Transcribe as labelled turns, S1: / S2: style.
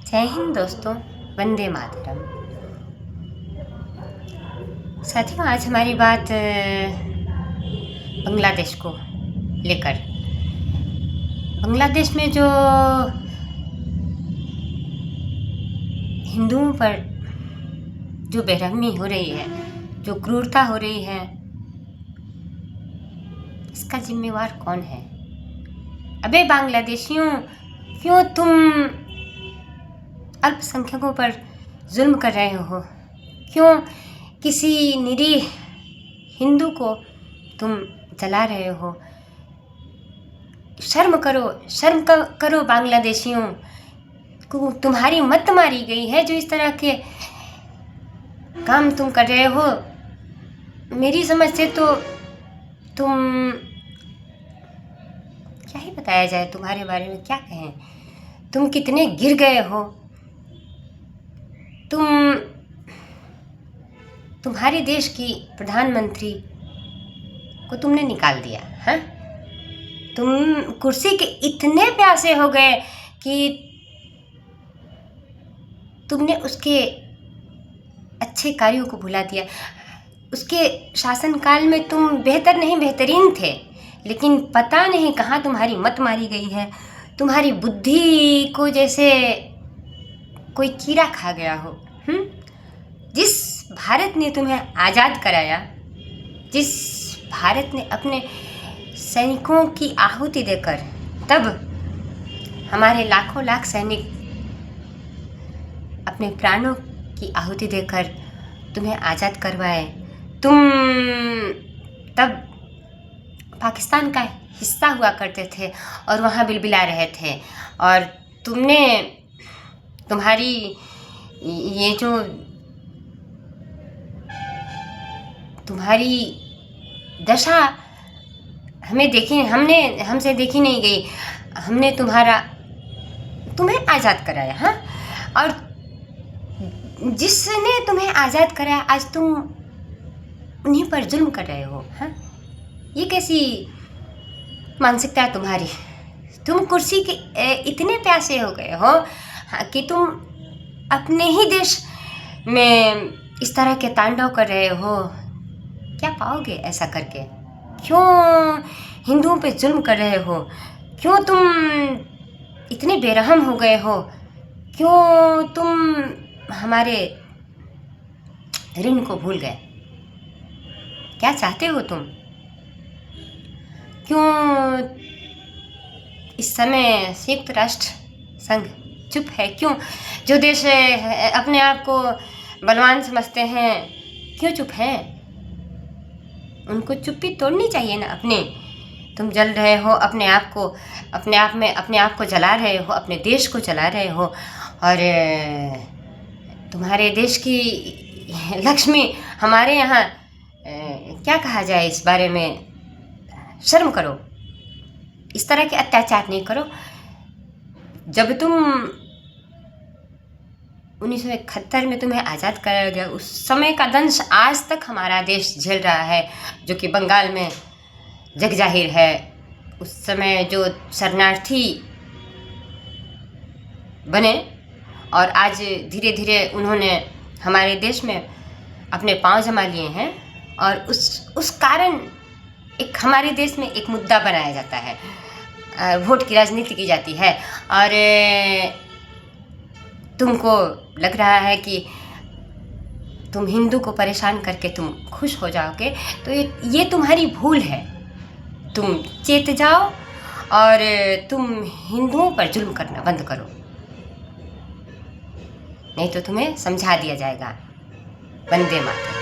S1: जय हिंद दोस्तों, वंदे मातरम। साथियों, आज हमारी बात बांग्लादेश को लेकर। बांग्लादेश में जो हिंदुओं पर जो बेरहमी हो रही है, जो क्रूरता हो रही है, इसका जिम्मेवार कौन है? अबे बांग्लादेशियों, क्यों तुम अल्पसंख्यकों पर जुल्म कर रहे हो? क्यों किसी निरीह हिंदू को तुम जला रहे हो? शर्म करो, शर्म करो बांग्लादेशियों को। तुम्हारी मत मारी गई है जो इस तरह के काम तुम कर रहे हो। मेरी समझ से तो तुम, क्या ही बताया जाए तुम्हारे बारे में, क्या कहें। तुम कितने गिर गए हो। तुम्हारे देश की प्रधानमंत्री को तुमने निकाल दिया। हाँ, तुम कुर्सी के इतने प्यासे हो गए कि तुमने उसके अच्छे कार्यों को भुला दिया। उसके शासनकाल में तुम बेहतर नहीं बेहतरीन थे, लेकिन पता नहीं कहाँ तुम्हारी मत मारी गई है। तुम्हारी बुद्धि को जैसे कोई कीड़ा खा गया हो। जिस भारत ने तुम्हें आज़ाद कराया, जिस भारत ने अपने सैनिकों की आहुति देकर, तब हमारे लाखों लाख सैनिक अपने प्राणों की आहुति देकर तुम्हें आज़ाद करवाए। तुम तब पाकिस्तान का हिस्सा हुआ करते थे और वहाँ बिलबिला रहे थे, और तुम्हारी ये जो तुम्हारी दशा हमसे देखी नहीं गई। हमने तुम्हें आज़ाद कराया। हाँ, और जिसने तुम्हें आज़ाद कराया, आज तुम उन्हीं पर जुल्म कर रहे हो। हाँ, ये कैसी मानसिकता है तुम्हारी? तुम कुर्सी के इतने प्यासे हो गए हो कि तुम अपने ही देश में इस तरह के तांडव कर रहे हो। क्या पाओगे ऐसा करके? क्यों हिंदुओं पे जुल्म कर रहे हो? क्यों तुम इतने बेरहम हो गए हो? क्यों तुम हमारे ऋण को भूल गए? क्या चाहते हो तुम? क्यों इस समय संयुक्त राष्ट्र संघ चुप है? क्यों जो देश अपने आप को बलवान समझते हैं, क्यों चुप हैं? उनको चुप्पी तोड़नी चाहिए ना अपने। तुम जल रहे हो अपने आप को जला रहे हो, अपने देश को जला रहे हो, और तुम्हारे देश की लक्ष्मी हमारे यहाँ, क्या कहा जाए इस बारे में? शर्म करो, इस तरह के अत्याचार नहीं करो। जब तुम 1971 में तुम्हें आज़ाद कराया गया, उस समय का दंश आज तक हमारा देश झेल रहा है, जो कि बंगाल में जग जाहिर है। उस समय जो शरणार्थी बने, और आज धीरे धीरे उन्होंने हमारे देश में अपने पांव जमा लिए हैं, और उस कारण एक हमारे देश में एक मुद्दा बनाया जाता है, वोट की राजनीति की जाती है, और तुमको लग रहा है कि तुम हिंदू को परेशान करके तुम खुश हो जाओगे। तो ये तुम्हारी भूल है। तुम चेत जाओ और तुम हिंदुओं पर जुल्म करना बंद करो, नहीं तो तुम्हें समझा दिया जाएगा। वंदे मातरम।